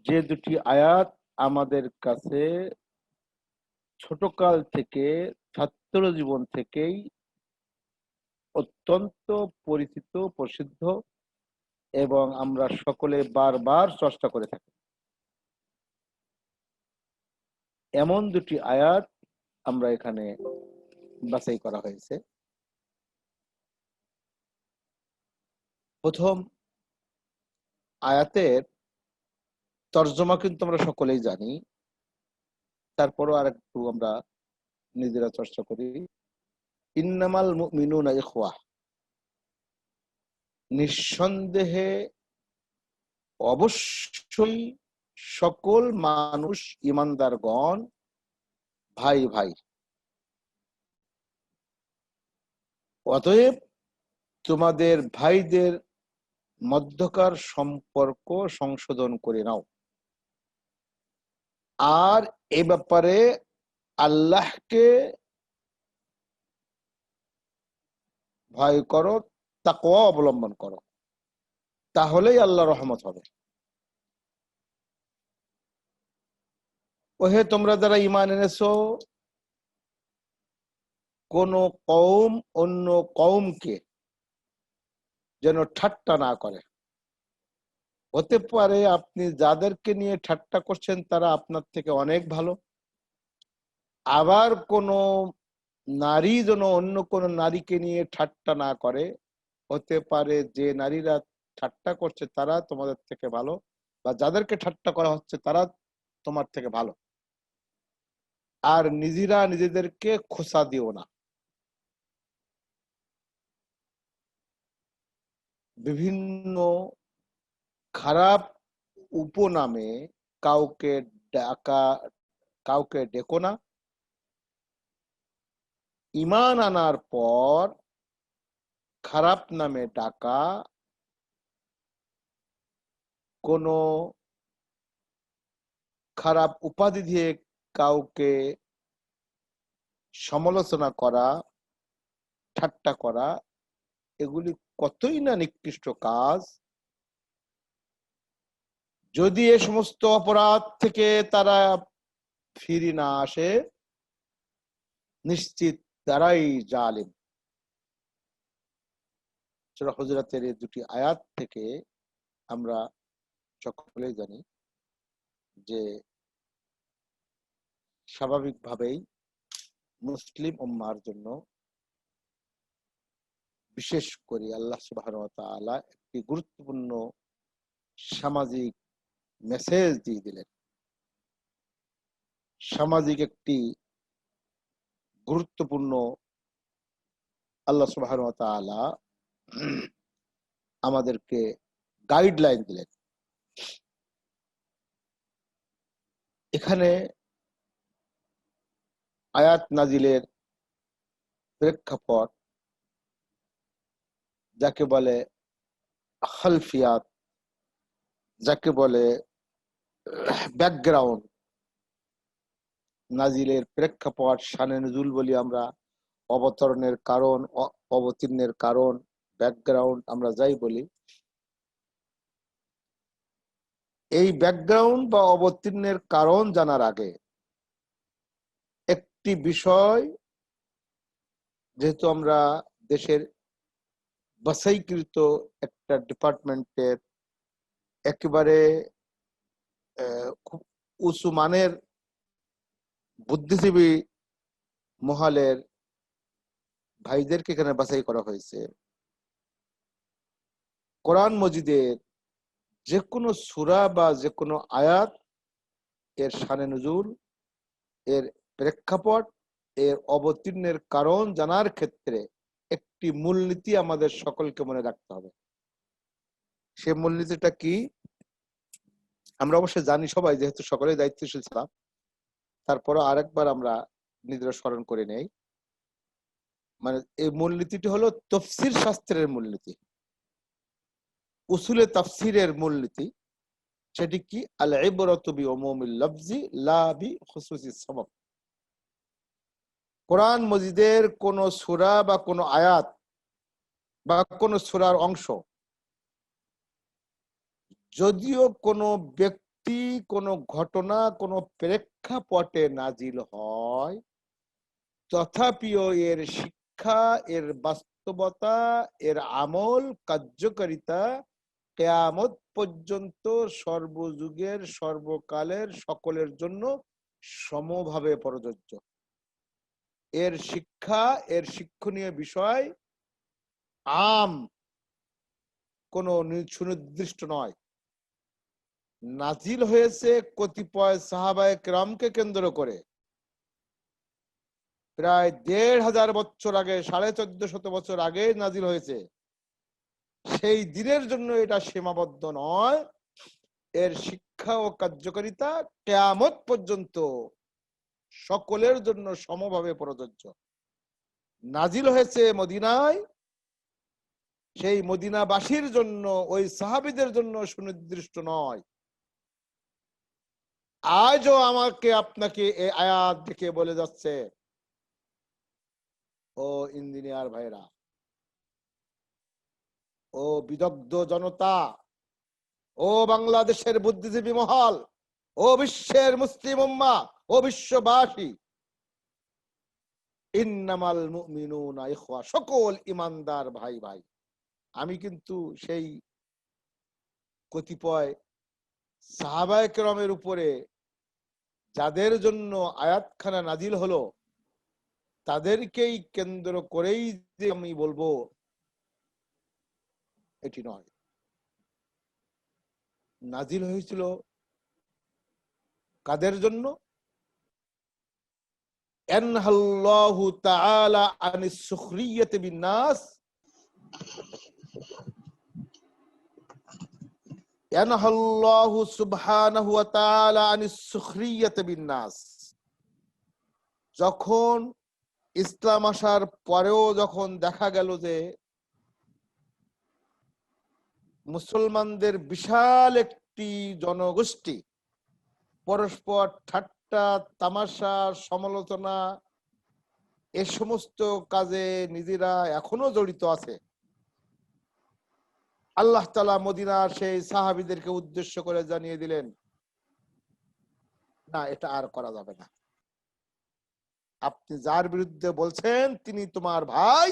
যে দুটি আয়াত আমাদের কাছে ছোটকাল থেকে, ছাত্র জীবন থেকেই অত্যন্ত পরিচিত, প্রসিদ্ধ এবং আমরা সকলে বারবার চর্চা করে থাকি। এমন দুটি আয়াত আমরা এখানে বাছাই করা হয়েছে। প্রথম আয়াতের তর্জমা কিন্তু আমরা সকলেই জানি, তারপরও আর একটু আমরা নিজেরা চর্চা করি। ইন্নামাল মুমিনুনা ইখওয়া, নিঃসন্দেহে অবশ্যই সকল মানুষ ইমানদারগণ ভাই ভাই। অতএব তোমাদের ভাইদের মধ্যকার সম্পর্ক সংশোধন করে নাও, আর এ ব্যাপারে আল্লাহকে ভয় করো, তাকওয়া অবলম্বন করো, তাহলেই আল্লাহ রহমত হবে। ওহে তোমরা যারা ঈমান এনেছো, কোন কওম অন্য কওমকে যেন ঠাট্টা না করে। হতে পারে আপনি যাদেরকে নিয়ে ঠাট্টা করছেন তারা আপনার থেকে অনেক ভালো, আবার কোন নারী যেন অন্য কোন নারীকে নিয়ে ঠাট্টা না করে। হতে পারে যে নারীরা ঠাট্টা করছে তারা তোমাদের থেকে ভালো, বা যাদেরকে ঠাট্টা করা হচ্ছে তারা তোমার থেকে ভালো। আর নিজেরা নিজেদেরকে খোঁচা দিও না। বিভিন্ন খারাপ উপনামে কাউকে ডাকা, কাউকে ডেকো না। ঈমান আনার পর খারাপ নামে ডাকা, কোনো খারাপ উপাধি দিয়ে কাউকে সমালোচনা করা, ঠাট্টা করা, এগুলি কতই না নিকৃষ্ট কাজ। যদি এ সমস্ত অপরাধ থেকে তারা ফিরে না আসে, নিশ্চিত তারাই জালিম। সূরা হুজুরাতের এই দুটি আয়াত থেকে আমরা সকলেই জানি যে স্বাভাবিকভাবেই মুসলিম উম্মার জন্য বিশেষ করে আল্লাহ সুবহানাহু ওয়া তাআলা একটি গুরুত্বপূর্ণ সামাজিক মেসেজ দিয়ে দিলেন। সামাজিক একটি গুরুত্বপূর্ণ আল্লাহ সুবহানাহু ওয়া তাআলা আমাদেরকে গাইডলাইন দিলেন। এখানে আয়াত নাজিলের প্রেক্ষাপট, যাকে বলে খালফিয়াত, যাকে বলে ব্যাকগ্রাউন্ড, নাজিলের প্রেক্ষাপট, শানে নুজুল বলি আমরা, অবতরণের কারণ, অবতীর্ণের কারণ, ব্যাকগ্রাউন্ড আমরা যাই বলি। এই ব্যাকগ্রাউন্ড বা অবতীর্ণের কারণ জানার আগে একটি বিষয়, যেহেতু আমরা দেশের বাছাইকৃত একটা ডিপার্টমেন্টের একেবারে খুব উঁচু মানের বুদ্ধিজীবী মহলের ভাইদেরকে এখানে বাছাই করা হয়েছে, কোরআন মজিদের যে কোনো সূরা বা যে কোনো আয়াত এর শানে নুজুল, এর প্রেক্ষাপট, এর অবতীর্ণের কারণ জানার ক্ষেত্রে একটি মূলনীতি আমাদের সকলকে মনে রাখতে হবে। সে মূলনীতিটা কি আমরা অবশ্যই জানি সবাই, যেহেতু সকলেই দায়িত্বশীল ছিলাম, তারপরও আরেকবার আমরা নিজেরা স্মরণ করে নেই। মানে এই মূলনীতিটি হলো তাফসীর শাস্ত্রের মূলনীতি, উসুলে তাফসীরের মূলনীতি। সেটি কি? আল ইবরাতু বিউমুমিল লাফজি লা বিখুসুসিস সাবাব। কোরআন মজিদের কোন সূরা বা কোন আয়াত বা কোন সূরার অংশ যদিও কোনো ব্যক্তি, কোনো ঘটনা, কোনো প্রেক্ষাপটে নাজিল হয়, তথাপিও এর শিক্ষা, এর বাস্তবতা, এর আমল, কার্যকারিতা কিয়ামত পর্যন্ত সর্বযুগের, সর্বকালের সকলের জন্য সমভাবে প্রযোজ্য। এর শিক্ষা, এর শিক্ষণীয় বিষয় আম, কোনো সুনির্দিষ্ট নয়। নাজিল হয়েছে কতিপয় সাহাবায়ে কেরামকে কেন্দ্র করে, প্রায় ১৫০০ বছর আগে, ১৪৫০ বছর আগে নাজিল হয়েছে। সেই দিনের জন্য এটা সীমাবদ্ধ নয়, এর শিক্ষা ও কার্যকারিতা কিয়ামত পর্যন্ত সকলের জন্য সমভাবে প্রযোজ্য। নাজিল হয়েছে মদিনায়, সেই মদিনাবাসীর জন্য, ওই সাহাবীদের জন্য সুনির্দিষ্ট নয়। আজও আমাকে আপনাকে এই আয়াত দেখে বলে যাচ্ছে, ও ইঞ্জিনিয়ার ভাইরা, ও বিদগ্ধ জনতা, ও বাংলাদেশের বুদ্ধিজীবী মহল, ও বিশ্বের মুসলিম উম্মাহ, ও বিশ্ববাসী, ইন্নামাল মুমিনুনা ইখওয়া, সকল ইমানদার ভাই ভাই। আমি কিন্তু সেই কতিপয় সাহাবায়ে কেরামের উপরে যাদের জন্য আয়াতখানা নাজিল হলো, তাদেরকেই কেন্দ্র করেই যে আমি বলবো, এটি নয়। নাজিল হয়েছিল কাদের জন্য? আনহাল্লাহু তাআলা আনিস সুখরিয়াতি বিন-নাস, আনহাল্লাহু সুবহানাহু ওয়া তাআলা আনিস সুখরিয়াতি বিন-নাস। যখন ইসলাম আসার পরেও যখন দেখা গেল যে মুসলমানদের বিশাল একটি জনগোষ্ঠী পরস্পর ঠাট্টা, তামাশা, সমালোচনা, এ সমস্ত কাজে নিজেরা এখনো জড়িত আছে, আল্লাহ তাআলা মদিনার সেই সাহাবীদেরকে উদ্দেশ্য করে জানিয়ে দিলেন, না, এটা আর করা যাবে না। আপনি যার বিরুদ্ধে বলছেন তিনি তোমার ভাই,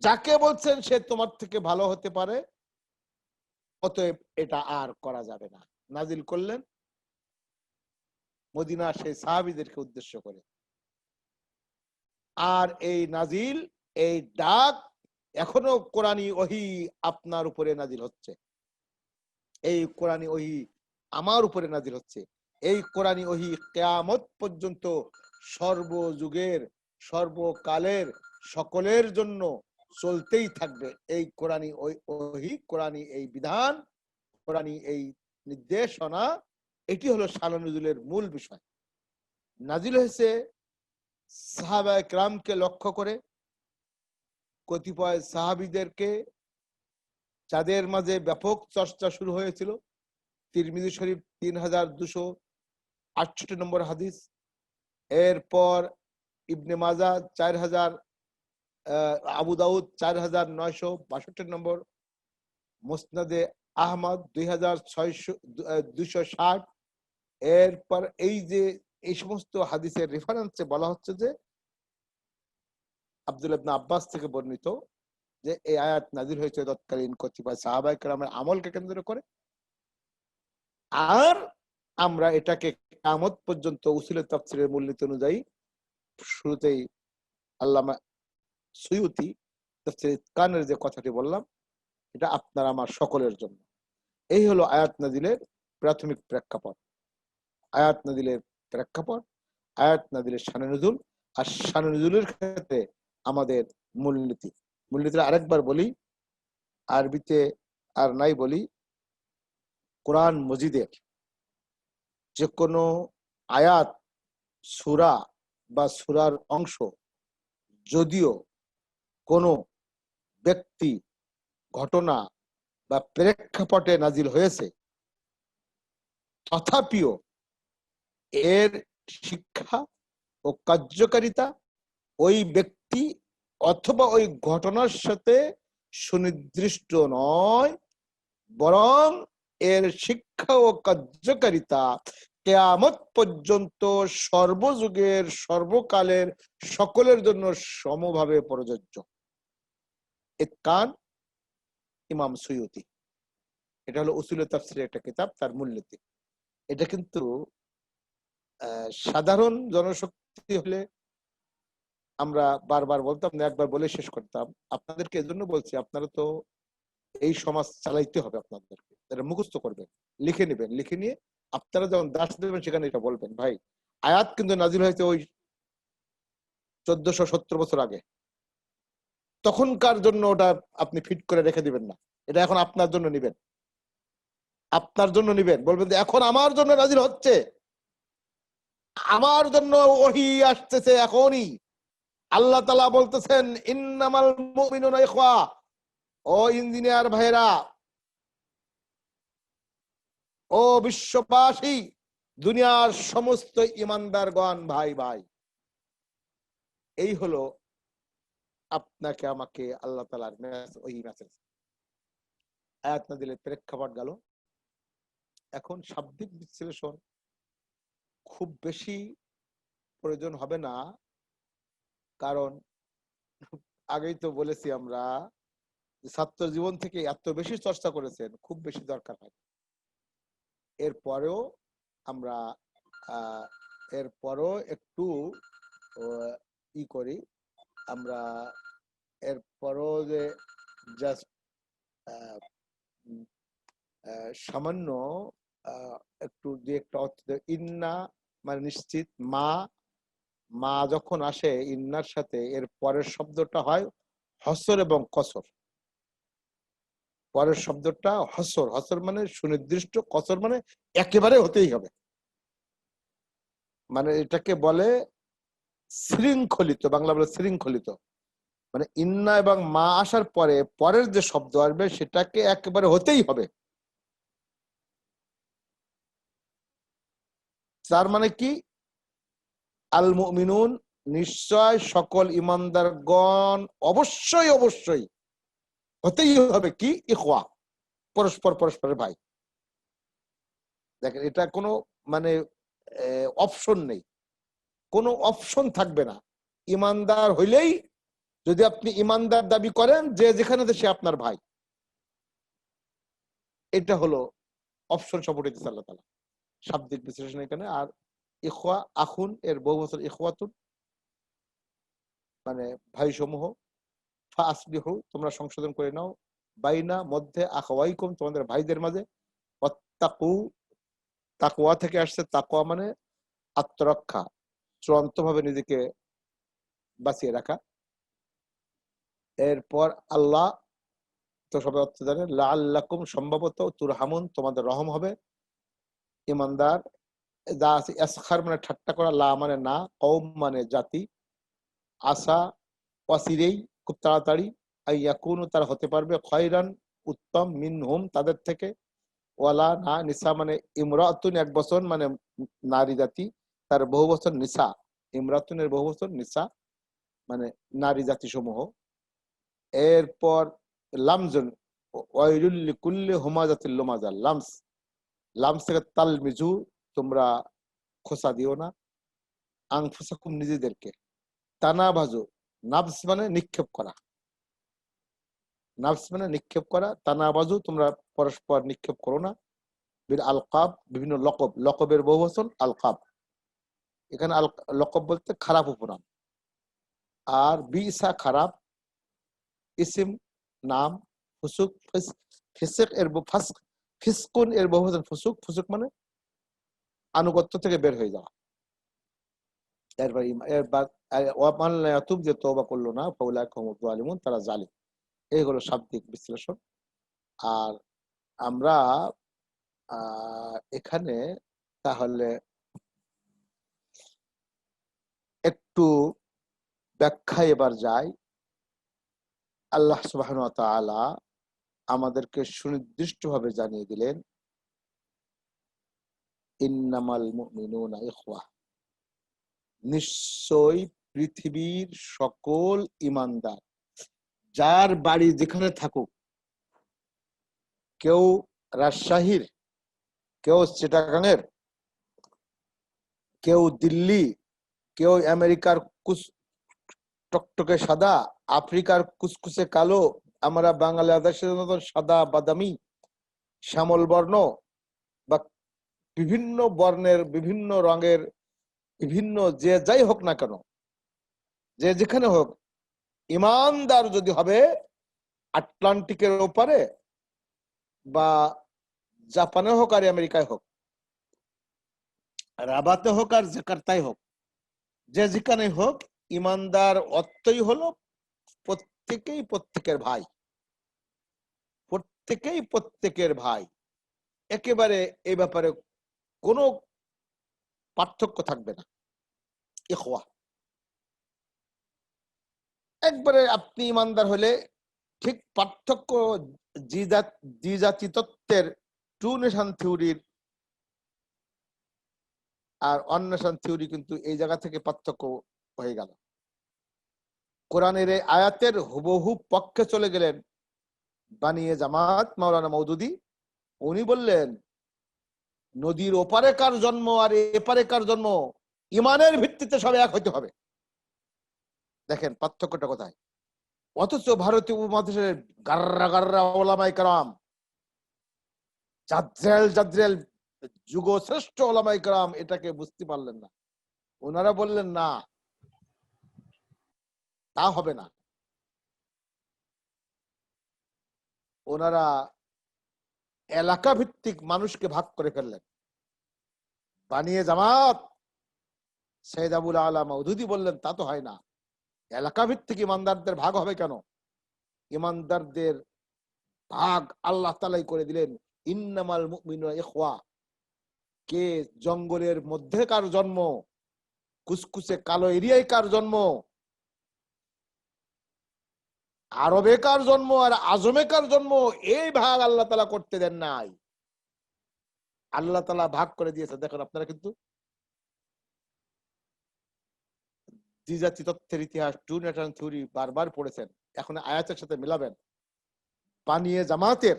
যাকে বলছেন সে তোমার থেকে ভালো হতে পারে, অতএব এটা আর করা যাবে না। নাজিল করলেন মদিনার সেই সাহাবীদেরকে উদ্দেশ্য করে। আর এই নাজিল, এই ডাক এখনো কোরআনী ওহী আপনার উপরে নাজিল হচ্ছে, এই কোরআনী ওহী আমার উপরে নাজিল হচ্ছে। এই কোরআনী ওহী কিয়ামত পর্যন্ত সর্বযুগের, সর্বকালের সকলের জন্য চলতেই থাকবে। এই কোরআনী ওহী, কোরআনী এই বিধান, কোরআনী এই নির্দেশনা, এটি হলো শানে নুজুলের মূল বিষয়। নাজিল হয়েছে সাহাবায়ে কেরামকে লক্ষ্য করে, কতিপয় সাহাবীদেরকে, যাদের মাঝে ব্যাপক চর্চা শুরু হয়েছিল। তিরমিজি শরীফ ৩২৬৮ নম্বর হাদিস, এরপর ইবনে মাজাহ ৪০০০, আবু দাউদ ৪৯৬২ নম্বর, মুসনাদে আহমদ ২৬০০, এরপর এই সমস্ত হাদিসের রেফারেন্সে বলা হচ্ছে যে আব্দুল্লাহ ইবনে আব্বাস থেকে বর্ণিত যে এই আয়াত নাজিল হয়েছে তৎকালীন কতিপয় সাহাবায়ে কেরামের আমলকে কেন্দ্র করে। আর আমরা এটাকে কিয়ামত পর্যন্ত উসুলে তাফসীরের মূলনীতি অনুযায়ী, শুরুতেই আল্লামা সুয়ুতি তাফসীর ইতকানের যে কথাটি বললাম, এটা আপনার আমার সকলের জন্য। এই হলো আয়াত নাজিলের প্রাথমিক প্রেক্ষাপট, আয়াত নাজিলের প্রেক্ষাপট, আয়াত নাজিলের শানে নুজুল, আর শানে নুজুলের ক্ষেত্রে আমাদের মূলনীতি। মূলনীতিটা আরেকবার বলি, আরবিতে আর নাই বলি। কোরআন মজিদের যে কোনো আয়াত, সূরা বা সূরার অংশ যদিও কোনো ব্যক্তি, ঘটনা বা প্রেক্ষাপটে নাজিল হয়েছে, তথাপিও এর শিক্ষা ও কার্যকারিতা ওই ব্যক্তি অথবা ওই ঘটনার সাথে সুনির্দিষ্ট নয়, বরং এর শিক্ষা ও কার্যকারিতা কিয়ামত পর্যন্ত সর্বযুগের সর্বকালের সকলের জন্য সমভাবে প্রযোজ্য। ইতকান, ইমাম সুয়ুতি। এটা হলো উসুলে তাফসীরের একটা কিতাব, তার মূলনীতি। এটা কিন্তু সাধারণ জনশক্তি হলে আমরা বারবার বলতাম না, একবার বলে শেষ করতাম। আপনাদেরকে এজন্য বলছি, আপনারা তো এই সমাজ চালাইতে হবে, আপনাদেরকে এটা মুখস্থ করবেন, লিখে নেবেন, লিখে নিয়ে আপনারা যখন দাস দেবেন সেখানে এটা বলবেন, ভাই আয়াত কিন্তু নাজিল হয়েছে ওই 1470 বছর আগে, তখনকার জন্য ওটা আপনি ফিট করে রেখে দিবেন না, এটা এখন আপনার জন্য নিবেন, আপনার জন্য নিবেন, বলবেন যে এখন আমার জন্য নাজিল হচ্ছে, আমার জন্য ওহী আসতেছে এখনই। আল্লাহ তাআলা বলতেছেন ইন্নামাল মুমিনুনা ইখওয়া, ও ইঞ্জিনিয়ার ভাইরা, ও বিশ্ববাসী, দুনিয়ার সমস্ত ইমানদারগণ ভাই ভাই। এই হলো আপনাকে আমাকে আল্লাহ তাআলার ওই মেসেজ। আয়াত নাযিলের প্রেক্ষাপট গেল। এখন শাব্দিক বিশ্লেষণ খুব বেশি প্রয়োজন হবে না, কারণ আগেই তো বলেছি আমরা ছাত্র জীবন থেকে এত বেশি চর্চা করেছেন, খুব বেশি দরকার হয়। এরপরেও আমরা এরপরও একটু ই করি আমরা, এরপরও যে জাস্ট সামান্য একটু যে একটা অর্থ, ইন্না মানে নিশ্চিত, মা, মা যখন আসে ইন্নার সাথে, এর পরের শব্দটা হয় হসর এবং কসর। পরের শব্দটা হসর, হসর মানে সুনির্দিষ্ট, কসর মানে একেবারে হতেই হবে, মানে এটাকে বলে শৃঙ্খলিত, বাংলা বলে শৃঙ্খলিত। মানে ইন্না এবং মা আসার পরে পরের যে শব্দ আসবে সেটাকে একেবারে হতেই হবে। তার মানে কি, আল মুমিনুন, নিশ্চয় সকল ইমানদারগণ অবশ্যই অবশ্যই হতেই হবে কি, ইখওয়া, পরস্পর পরস্পরের ভাই। দেখেন, এটা কোনো মানে অপশন নেই, কোনো অপশন থাকবে না। ইমানদার হইলেই, যদি আপনি ইমানদার দাবি করেন, যে যেখানে সে আপনার ভাই, এটা হলো অপশন সাপোর্ট দিচ্ছে আল্লাহ তাআলা শাব্দিক বিশ্লেষণ এখানে। আর ইখওয়া, আখুন এর বহু বছর ইখওয়াতুন মানে ভাই সমূহ, ফাসলিহু তোমরা সংশোধন করে নাও, বাইনা মধ্যে, আখাওয়াইকুম তোমাদের ভাইদের মাঝে, ওয়াত্তাকু তাকওয়া থেকে আসছে, তাকওয়া মানে আত্মরক্ষা, চূড়ান্ত ভাবে নিজেকে বাঁচিয়ে রাখা। এরপর আল্লাহ তো সবাই অর্থ জানে, লাআল্লাকুম সম্ভবত তুরহামুন তোমাদের রহম হবে। ইমানদার যা আছে, আসখার মানে ঠাট্টা করা, লা মানে না, কওম মানে জাতি, আসা ওয়াসিরেই খুব তাড়াতাড়ি, আইয়াকুনু তারা হতে পারবে, খয়রান উত্তম, মিনহুম তাদের থেকে, ওয়ালা না, নিসা মানে ইমরাতুন এক বছর মানে নারী জাতি, তার বহু বছর নিসা, ইমরাতুনের বহু বছর, নিসা মানে নারী জাতি সমূহ। এরপর লামজুন ওয়াইলুল লিকুল্লি হুমাজাতিল লুমাজা, লামস, লামস থেকে তালমিজু তোমরা খোসা দিও না, আনফুসাকুম নিজেদেরকে, তানাবাজু, নাফস মানে নিক্ষেপ করা, নাফস মানে নিক্ষেপ করা, তানাবাজু তোমরা পরস্পর নিক্ষেপ করো না, বিল আলকাব বিভিন্ন লকব, লকবের বহু বচন আলকাব, এখানে লকব বলতে খারাপ উপনাম, আর বিসা খারাপ, ইসিম নাম, ফুসুক ফিসক এর ফাসক, ফিসকুন এর বহু বচন ফুসুক, ফুসুক মানে আনুগত্য থেকে বের হয়ে যাওয়া। এরপর ওয়ামান লা ইয়াতুব, যে তওবা করলো না, ফাউলাইকা হুমুজ জালিমুন তারা জালিম। এই হলো শাব্দিক বিশ্লেষণ। আর আমরা এখানে তাহলে একটু ব্যাখ্যায় এবার যাই। আল্লাহ সুবহানাহু ওয়া তাআলা আমাদেরকে সুনির্দিষ্টভাবে জানিয়ে দিলেন, ইন্নামাল মুমিনুনা ইখওয়া, নিশ্চয়ই পৃথিবীর সকল ইমানদার, যার বাড়ি যেখানে থাকুক, কেউ রাজশাহীর, কেউ চিটাগাংয়ের, কেউ দিল্লি, কেউ আমেরিকার টকটকে সাদা, আফ্রিকার কুচকুচে কালো, আমরা বাংলাদেশের মতো সাদা বাদামি শ্যামল বর্ণ, বা বিভিন্ন বর্ণের বিভিন্ন রঙের বিভিন্ন যে যাই হোক না কেন, যে যেখানে হোক, ইমানদার যদি হবে, আটলান্টিকের ওপারে বা জাপানে হোক আর আমেরিকায় হোক, রাবাতে হোক আর জাকার্তায় হোক, যে যেখানে হোক, ইমানদার অর্থই হলো প্রত্যেকেই প্রত্যেকের ভাই, প্রত্যেকেই প্রত্যেকের ভাই। একেবারে এই ব্যাপারে কোনো পার্থক্য থাকবে না। ইখওয়া, একবারে আপনি ইমানদার হলে ঠিক পার্থক্য দ্বিজাতি তত্ত্বের টু নেশন থিওরির আর অন্বেষণ থিওরি কিন্তু এই জায়গা থেকে পার্থক্য হয়ে গেল। কোরআনের এই আয়াতের হুবহু পক্ষে চলে গেলেন বানিয়ে জামাত মাওলানা মওদুদী। উনি বললেন, নদীর ওপারে কার জন্ম আর এপারে কার জন্ম, ইমানের ভিত্তিতে সব এক হইতে হবে। দেখেন পার্থক্যটা কোথায়। অথচ ভারতীয় উপমহাদেশের গার্রা গার্রা ওলামায়ে কেরাম, জাদ্রেল যুগ শ্রেষ্ঠ ওলামায়ে কেরাম এটাকে বুঝতে পারলেন না। ওনারা বললেন না, তা হবে না। ওনারা এলাকা ভিত্তিক মানুষকে ভাগ করে ফেললেন। বানিয়ে জামাত সৈয়দ আবুল আলা মওদুদী বললেন, তা তো হয় না, এলাকা ভিত্তিক ইমানদারদের ভাগ হবে কেন? ইমানদারদের ভাগ আল্লাহ তাআলাই করে দিলেন, ইন্নামাল মুমিনুনা ইখওয়া। কে জঙ্গলের মধ্যে কার জন্ম, কুচকুচে কালো এরিয়ায় কার জন্ম, আরবে কার জন্ম আর আজমে কার জন্ম, এই ভাগ আল্লাহ তাআলা করতে দেন নাই। আল্লাহ তাআলা ভাগ করে দিয়েছে। দেখেন আপনারা কিন্তু দ্বিজাতি তত্ত্বের ইতিহাস, টু নেশন থিওরি বারবার পড়েছেন, এখন আয়াতের সাথে মিলাবেন। বানিয়ে জামাতের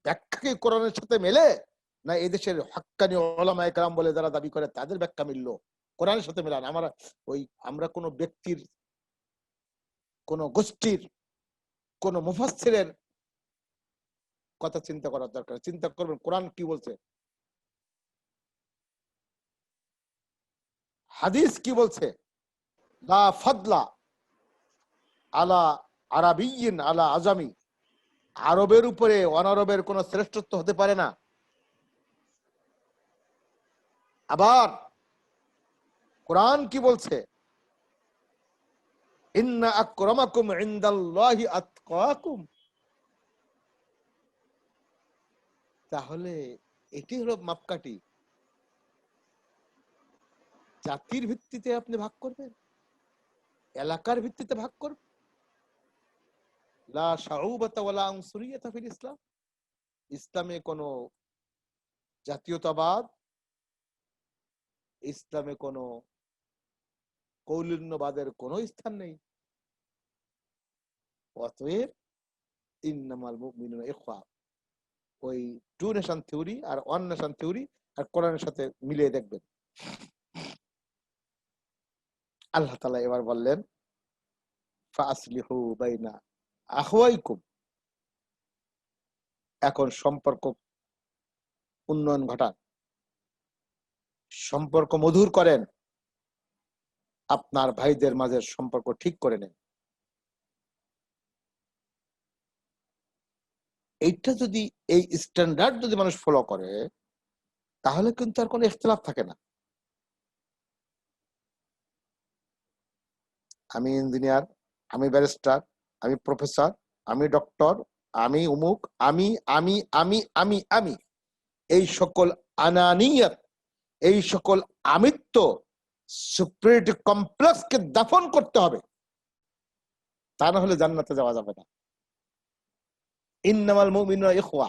ব্যাখ্যা কি কোরআনের সাথে মেলে, না এদেশের হক্কানি ওলামায়ে কেরাম বলে যারা দাবি করে তাদের ব্যাখ্যা মিলল? কোরআনের সাথে মিলান। আমরা কোনো ব্যক্তির, কোন গোষ্ঠীর, কোন মুফাসসিরের কথা চিন্তা করার দরকার। চিন্তা করবেন কোরআন কি বলছে, হাদিস কি বলছে। লা ফাদলা আলা আরাবিয়িন আলা আজামি, আরবের উপরে অনারবের কোন শ্রেষ্ঠত্ব হতে পারে না। আবার কোরআন কি বলছে, ইন্না আকরামাকুম ইনদাল্লাহি আতকাকুম। তাহলে এটি হলো মাপকাঠি। জাতির ভিত্তিতে আপনি ভাগ করবেন, এলাকার ভিত্তিতে ভাগ করবেন। লা শাউবাতা ওয়ালা আনসুরিয়াতা ফিল ইসলাম। ইসলামে কোনো জাতীয়তাবাদ, ইসলামে কোনো কৌলিন্যবাদের কোনো স্থান নেই। অতএব ইন্নামাল মুমিনুনা ইখওয়া, ওই টু নেশন থিওরি আর ওয়ান নেশন থিওরি আর কোরআনের সাথে মিলিয়ে দেখবেন। আল্লাহ তাআলা এবার বললেন, ফাসলিহু বাইনা আখওয়াইকুম। এখন সম্পর্ক উন্নয়ন ঘটান, সম্পর্ক মধুর করেন, আপনার ভাইদের মাঝে সম্পর্ক ঠিক করে নেন। এইটা যদি, এই স্ট্যান্ডার্ড যদি মানুষ ফলো করে, তাহলে কিন্তু আর কোনো ইখতিলাফ থাকে না। আমি ইঞ্জিনিয়ার, আমি ব্যারিস্টার, আমি প্রফেসর, আমি ডক্টর, আমি উমুক, আমি আমি আমি আমি আমি এই সকল আনানিয়ত, এই সকল আমিত্ব, সুপ্রিয়রিটি কমপ্লেক্সকে দাফন করতে হবে, তা না হলে জান্নাতে যাওয়া যাবে না। ইন্নামাল মুমিনুনা ইখওয়া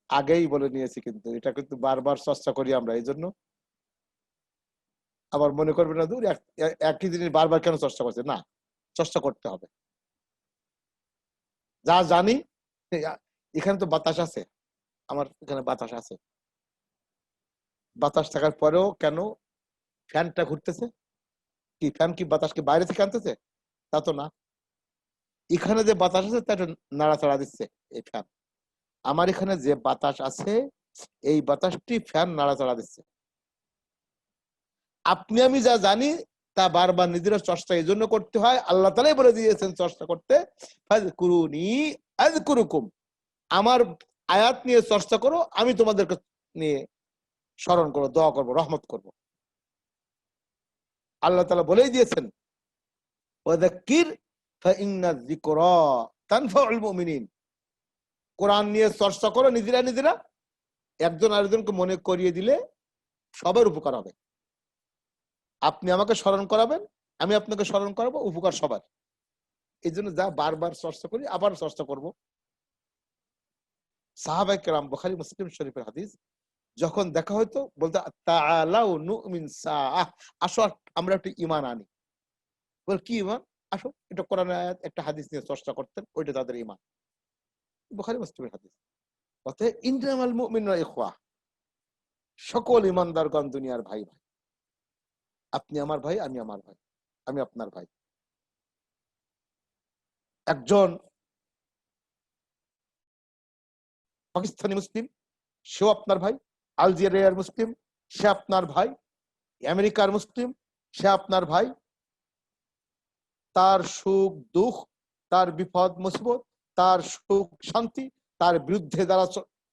আগেই বলে নিয়েছি, কিন্তু এটা কিন্তু বারবার চর্চা করি আমরা, এই জন্য আবার মনে করবে না দূর একই জিনিস বারবার কেন চর্চা করছে। না, চর্চা করতে হবে। যা জানি, এখানে তো বাতাস আছে, আমার এখানে বাতাস আছে, বাতাস থাকার পরেও কেন ফ্যানটা ঘুরতেছে? কি ফ্যান কি বাতাসকে বাইরে থেকে আনতেছে? তা তো না। এখানে যে বাতাস আছে তা নাড়াচাড়া দিচ্ছে এই ফ্যান। আমার এখানে যে বাতাস আছে এই বাতাসটি ফ্যান নাড়াচাড়া দিচ্ছে। আপনি আমি যা জানি তা বারবার নিজেরা চর্চা এই জন্য করতে হয়, আল্লাহ তাআলাই বলে দিয়েছেন চর্চা করতে, ফাযকুরুনি আযকুরুকুম, আমার আয়াত নিয়ে চর্চা করো, আমি তোমাদেরকে নিয়ে স্মরণ করবো, দোয়া করবো, রহমত করবো। আল্লাহ তাআলা বলেই দিয়েছেন ওয়াযাক্কির ফাইন্না যিকরা তানফাউল মুমিনিন, কোরআন নিয়ে চর্চা করো নিজেরা নিজেরা, একজন আরেকজনকে মনে করিয়ে দিলে সবার উপকার হবে। আপনি আমাকে স্মরণ করাবেন, আমি আপনাকে স্মরণ করাবো, উপকার সবার। এই জন্য যা বারবার চর্চা করি, আবার চর্চা করব। সাহাবায়ে কেরাম, বুখারী মুসলিম শরীফের হাদিস, যখন দেখা হইতো বলতো তাআলাউ নুমিন সাআহ, আসো আমরা একটু ঈমান আনি। বল কি ঈমান? আসো এটা কোরআনের আয়াত, একটা হাদিস নিয়ে চর্চা করতেন, ওইটা তাদের ঈমান। বুখারী মুসলিমের হাদিস। অতএব ইন্নামাল মুমিনুনা ইখওয়া, সকল ঈমানদারগণ দুনিয়ার ভাই ভাই। আপনি আমার ভাই, আমি আমার ভাই, আমি আপনার ভাই। একজন পাকিস্তানি মুসলিম, সেও আপনার ভাই। আলজেরিয়ার মুসলিম, সে আপনার ভাই। আমেরিকার মুসলিম, সে আপনার ভাই। তার সুখ দুঃখ, তার বিপদ মুসিবত, তার সুখ শান্তি, তার বিরুদ্ধে যারা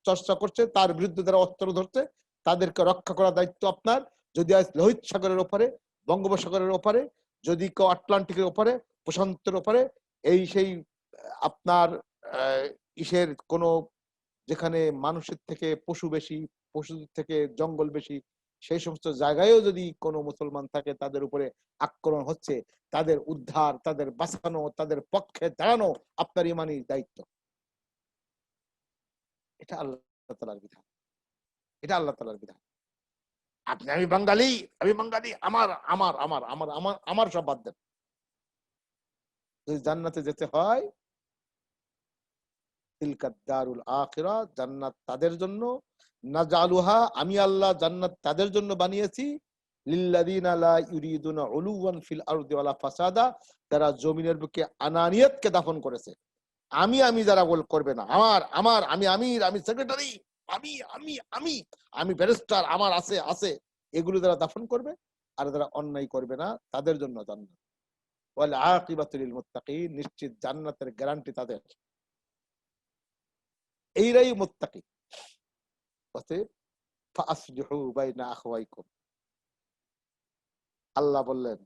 চর্চা করছে, তার বিরুদ্ধে যারা অস্ত্র ধরছে, তাদেরকে রক্ষা করার দায়িত্ব আপনার। যদি আজ লোহিত সাগরের ওপারে, বঙ্গোপসাগরের ওপারে, যদি কেউ আটলান্টিকের ওপারে, প্রশান্তের ওপারে, এই সেই আপনার ইসের কোনো, যেখানে মানুষের থেকে পশু বেশি, পশুদের থেকে জঙ্গল বেশি, সেই সমস্ত জায়গায়ও যদি কোনো মুসলমান থাকে, তাদের উপরে আক্রমণ হচ্ছে, তাদের উদ্ধার, তাদের বাঁচানো, তাদের পক্ষে দাঁড়ানো আপনার ইমানি দায়িত্ব। এটা আল্লাহ তাআলার বিধান, এটা আল্লাহ তাআলার বিধান। আপনি আমি বাঙালি, আমি বাঙালি, আমার আমার আমার আমার আমার আমার সব বাদ দেন। যদি জান্নাতে যেতে হয়, তিলকা দারুল আখিরা, জান্নাত তাদের জন্য, নাজালুহা, আমি আল্লাহ জান্নাত তাদের জন্য বানিয়েছি, লিল্লাযিনা লা ইউরিদুনা উলুওয়ান ফিল আরদি ওয়ালা ফাসাদা, যারা জমিনের বুকে আনানিয়াতকে দাফন করেছে। আমি আমি যারা করবে না, আমার আমার আমি আমির, আমি সেক্রেটারি, আমি আমি আমি আমি ব্যারিস্টার, আমার আছে আছে, এগুলো যারা দাফন করবে আর যারা অন্যায় করবে না, তাদের জন্য জান্নাত। ওয়াল আকিবাতু লিল মুত্তাকিন, নিশ্চিত জান্নাতের গ্যারান্টি তাদের, এইরাই মুত্তাকি। অতএব ফাসলিহু বাইনা আখওয়াইকুম, আল্লাহ বললেন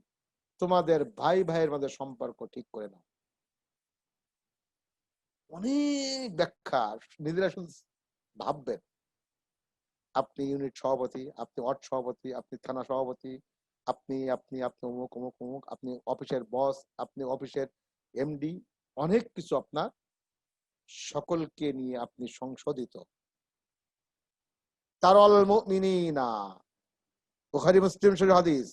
তোমাদের ভাই ভাইয়ের মধ্যে সম্পর্ক ঠিক করে নাও। অনেক ব্যাখ্যা, নিজেরা শুধু ভাববেন। আপনি ইউনিট সভাপতি, আপনি ওয়ার্ড সভাপতি, আপনি থানা সভাপতি, আপনি আপনি আপনি অমুক অমুক অমুক, আপনি অফিসের বস, আপনি অফিসের এমডি, অনেক কিছু আপনার, সকলকে নিয়ে আপনি সংশোধিত। তারাল মুমিনিনা, বুখারী মুসলিম শরীফ হাদিস,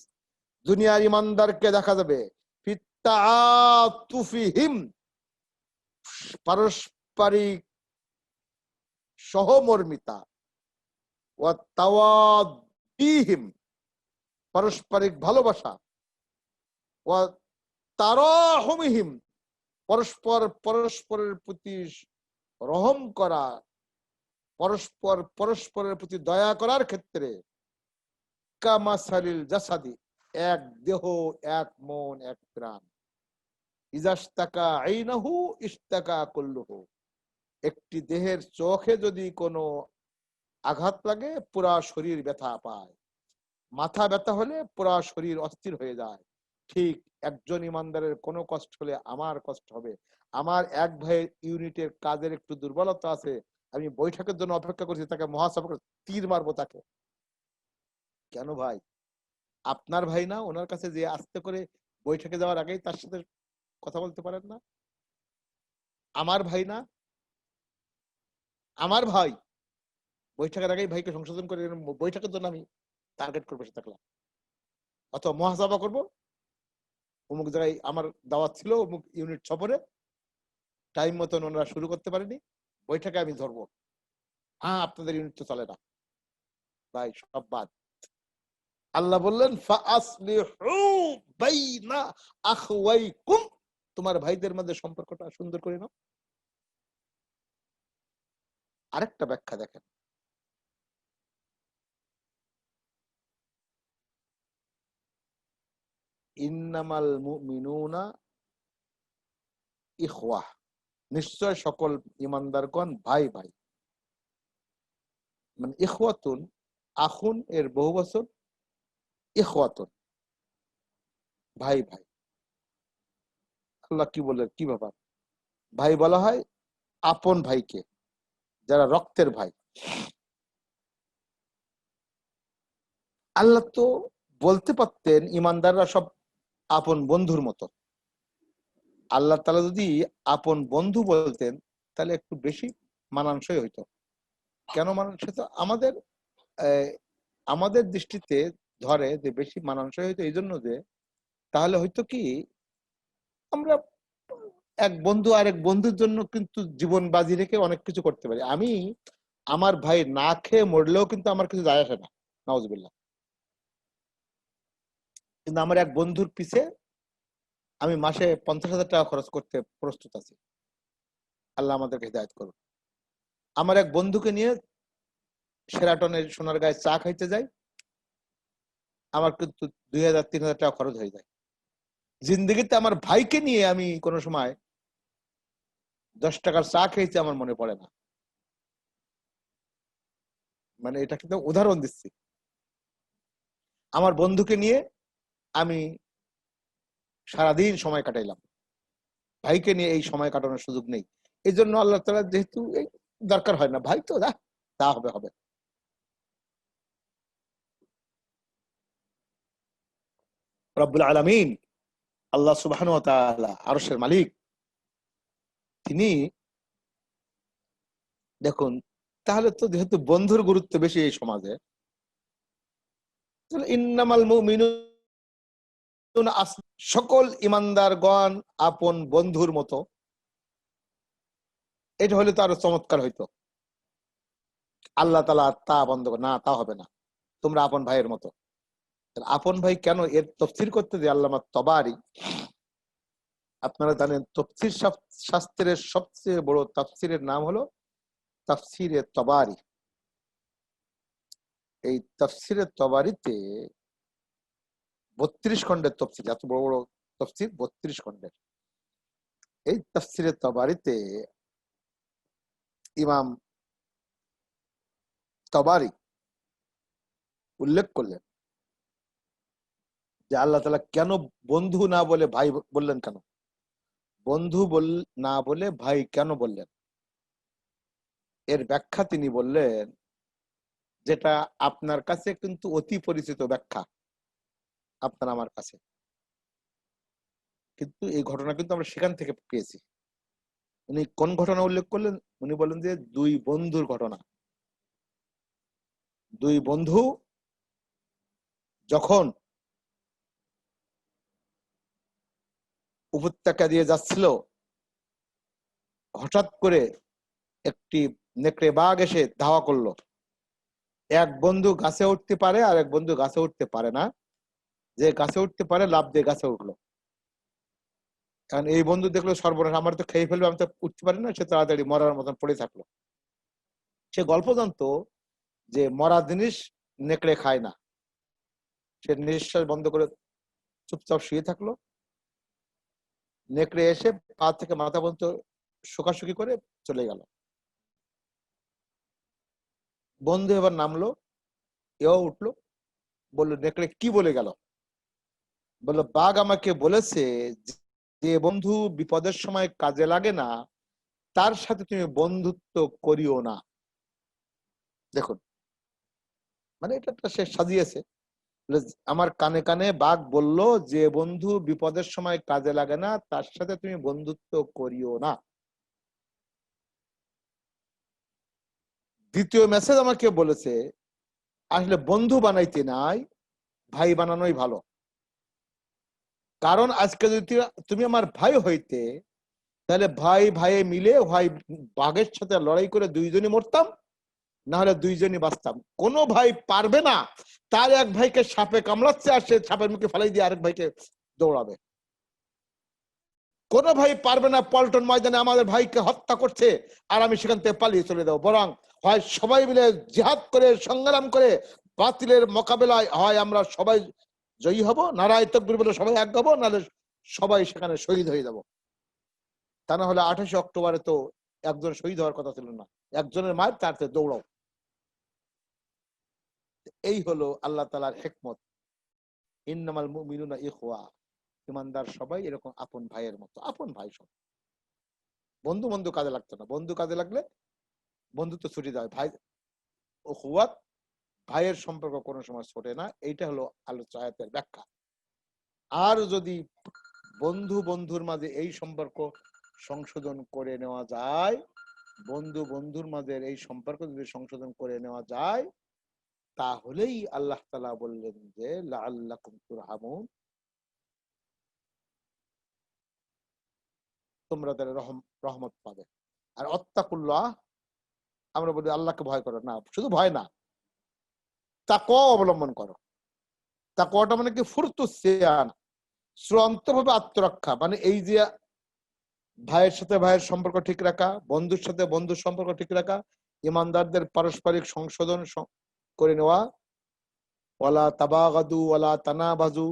দুনিয়ার ইমানদারকে দেখা যাবে ফিত্তাআতুফিহিম, পারস্পরিক সহমর্মিতা, ওয়া তাওয়াদ্দিহিম, পারস্পরিক ভালোবাসা, ওয়া তারাহুমিহিম, পরস্পর পরস্পরের প্রতি রহম করা, পরস্পর পরস্পরের প্রতি দয়া করার ক্ষেত্রে, কামাসালিল জাসাদি, এক দেহ, এক মন, এক প্রাণ। ইজাস্তাকা আইনাহু ইস্তাকা কুল্লুহু, একটি দেহের চোখে যদি কোনো আঘাত লাগে পুরা শরীর ব্যথা পায়, মাথা ব্যথা হলে পুরা শরীর অস্থির হয়ে যায়। ঠিক একজন ইমানদারের কোনো কষ্ট হলে আমার কষ্ট হবে। আমার এক ভাইয়ের ইউনিটের কাজের একটু দুর্বলতা আছে, আমি বৈঠকের জন্য অপেক্ষা করছি, তাকে মহাসভা তীর মারবো তাকে। কেন ভাই? আপনার ভাই না? ওনার কাছে যে আস্তে করে বৈঠকে যাওয়ার আগেই তার সাথে কথা বলতে পারেন না? আমার ভাই না? আমার ভাই, বৈঠকের আগেই ভাইকে সংশোধন করে বৈঠকের জন্য আমি টার্গেট করবো সে থাকলাম, অথবা মহাসভা করবো, অমুক জায়গায় আমার দাওয়াত ছিল, অমুক ইউনিট সফরে, টাইম মতন ওনারা শুরু করতে পারেনি, বইটাকে আমি ধরবো, হ্যাঁ আপনাদের ইউনিট তো চলে না ভাই, সব বাদ। আল্লাহ বললেন ফাআসলিহু বাইনা আখওয়াইকুম, তোমার ভাইদের মধ্যে সম্পর্কটা সুন্দর করে নাও। আরেকটা ব্যাখ্যা দেখেন, ইন্নামাল মুমিনুনা ইখওয়া, নিশ্চয় সকল ইমানদারগণ ভাই ভাই। মানে ইখওয়াতুন, আখুন এর বহু বচন ইখওয়াতুন, ভাই ভাই। আল্লাহ কি বলে, কি ব্যাপার? ভাই বলা হয় আপন ভাইকে, যারা রক্তের ভাই। আল্লাহ তো বলতে পারতেন ইমানদাররা সব আপন বন্ধুর মতো। আল্লাহ তাআলা যদি আপন বন্ধু বলতেন তাহলে একটু বেশি মানানসই হইতো। কেন মানানসই হতো? আমাদের দৃষ্টিতে ধরে যে বেশি মানানসই হইতো এই জন্য যে তাহলে হয়তো কি আমরা এক বন্ধু আরেক বন্ধুর জন্য কিন্তু জীবন বাজি রেখে অনেক কিছু করতে পারি। আমি আমার ভাই না খেয়ে মরলেও কিন্তু আমার কিছু যায় আসে না, নাউজুবিল্লাহ। কিন্তু আমার এক বন্ধুর পিছে আমি মাসে 50,000 টাকা খরচ করতে প্রস্তুত আছি। আল্লাহ আমাদেরকে হিদায়াত করুন। আমার এক বন্ধুকে নিয়ে সেরাটনের সোনারগাঁয়ে চা খাইতে যাই, আমার কিন্তু 2,000-3,000 টাকা খরচ হয়ে যায়। জিন্দগিতে আমার ভাইকে নিয়ে আমি কোনো সময় 10 টাকার চা খেয়েছি আমার মনে পড়ে না। মানে এটা কিন্তু উদাহরণ দিচ্ছি। আমার বন্ধুকে নিয়ে আমি সারাদিন সময় কাটাইলাম, ভাইকে নিয়ে এই সময় কাটানোর সুযোগ নেই। এই জন্য আল্লাহ তাআলা যেহেতু এই দরকার হয় না, ভাই তো তা হবে হবে। রব্বুল আলামিন আল্লাহ সুবহানাহু ওয়া তাআলা আরশের মালিক, তিনি দেখুন, তাহলে তো যেহেতু বন্ধুর গুরুত্ব বেশি এই সমাজে, ইন্নামাল মুমিনুনা সকল ইমানদারগণ আপন বন্ধুর মতো, এটা হলে তো আরো চমৎকার হইতো। আল্লাহ তাআলা তা বন্ধ না, তা হবে না, তোমরা আপন ভাইয়ের মতো। আপন ভাই কেন, এর তাফসীর করতে যে আল্লামা তবারি, আপনারা জানেন তাফসীর শাস্ত্রের সবচেয়ে বড় তাফসীরের নাম হলো তাফসীরে তবারি। এই তাফসীরে তবারিতে 32 খণ্ডের তাফসীর, এত বড় বড় তাফসীর 32 খণ্ডের। এই তাফসীরে তবারিতে ইমাম তবারি উল্লেখ করলেন যে আল্লাহ তাআলা কেন বন্ধু না বলে ভাই বললেন, কেন বন্ধু না বলে ভাই কেন বললেন? এর ব্যাখ্যা তিনি বললেন, যেটা আপনার কাছে কিন্তু অতি পরিচিত ব্যাখ্যা, আপনার আমার কাছে, কিন্তু এই ঘটনা কিন্তু আমরা সেখান থেকে পেয়েছি। উনি কোন ঘটনা উল্লেখ করলেন? উনি বলেন যে দুই বন্ধুর ঘটনা। দুই বন্ধু যখন উপত্যকা দিয়ে যাচ্ছিল, হঠাৎ করে একটি নেকড়ে বাঘ এসে ধাওয়া করলো। এক বন্ধু গাছে উঠতে পারে আর এক বন্ধু গাছে উঠতে পারে না। যে গাছে উঠতে পারে লাফ দিয়ে গাছে উঠলো। কারণ এই বন্ধু দেখলো সর্বনাশ, আমার তো খেয়ে ফেলবে, আমি তো উঠতে পারি না, সে তাড়াতাড়ি মরার মতন পড়ে থাকলো। সে গল্প জানতো যে মরা জিনিস নেকড়ে খায় না। সে নিঃশ্বাস বন্ধ করে চুপচাপ শুয়ে থাকলো। নেকড়ে এসে পা থেকে মাথা পর্যন্ত শোকাশুকি করে চলে গেল। বন্ধু এবার নামলো, এও উঠলো, বললো নেকড়ে কি বলে গেল? বললো বাঘ আমাকে বলেছে যে বন্ধু বিপদের সময় কাজে লাগে না তার সাথে তুমি বন্ধুত্ব করিও না। দেখুন, মানে এটা সে সাজিয়েছে। আমার কানে কানে বাঘ বলল যে বন্ধু বিপদের সময় কাজে লাগে না তার সাথে তুমি বন্ধুত্ব করিও না। দ্বিতীয় মেসেজ আমাকে বলেছে আসলে বন্ধু বানাইতে নাই, ভাই বানানোই ভালো। কারণ আজকে যদি তুমি আমার ভাই হইতে তাহলে ভাই ভাইয়ে মিলে ভাই বাঘের সাথে লড়াই করে দুইজনই মরতাম, না হলে দুইজনই বাঁচতাম। কোন ভাই পারবে না তার এক ভাইকে সাপে কামড়াচ্ছে আর সে সাপের মুখে ফেলাই দিয়ে আরেক ভাইকে দৌড়াবে। কোন ভাই পারবে না পল্টন ময়দানে আমাদের ভাইকে হত্যা করছে আর আমি সেখান থেকে পালিয়ে চলে যাবো। বরং হয় সবাই মিলে জিহাদ করে সংগ্রাম করে বাতিলের মোকাবেলায় হয় আমরা সবাই জয়ী হব, নারায়ে তাকবীর বলে সবাই এক হবো, নাহলে সবাই সেখানে শহীদ হয়ে যাব। তা না হলে 28 অক্টোবরে তো একজন শহীদ হওয়ার কথা ছিল না, একজনের মায়ের তার দৌড়াও। এই হলো আল্লাহ তাআলার হিকমত। ইন্নামাল মুমিনুনা ইখওয়া, ইমানদার সবাই এরকম আপন ভাইয়ের মতো, আপন ভাই সব। বন্ধু বন্ধু কাজে লাগতো না, বন্ধু কাজে লাগলে বন্ধুত্ব ছুটে যায়। ভাই উখওয়াত, ভাইয়ের সম্পর্ক কোনো সময় ছোটে না। এইটা হলো আয়াতের ব্যাখ্যা। আর যদি বন্ধু বন্ধুর মাঝে এই সম্পর্ক সংশোধন করে নেওয়া যায়, বন্ধু বন্ধুর মাঝে এই সম্পর্ক যদি সংশোধন করে নেওয়া যায়, তাহলেই আল্লাহ তাআলা বললেন যে লাআল্লাকুম তুরহামুন, তোমরা তাদের রহমত পাবে। আর অত্তাকুল্লাহ, আমরা বলি আল্লাহকে ভয় করো না, শুধু ভয় না, তাকওয়া অবলম্বন করো। তাকওয়াটা মানে কি? ফুরতুস সিয়ান, চূড়ান্তভাবে আত্মরক্ষা। মানে এই যে ভাইয়ের সাথে ভাইয়ের সম্পর্ক ঠিক রাখা, বন্ধুর সাথে বন্ধুর সম্পর্ক ঠিক রাখা, ইমানদারদের পারস্পরিক সংশোধন করে নেওয়া, ওয়ালা তাবাগাদু ওয়ালা তানাবাজু,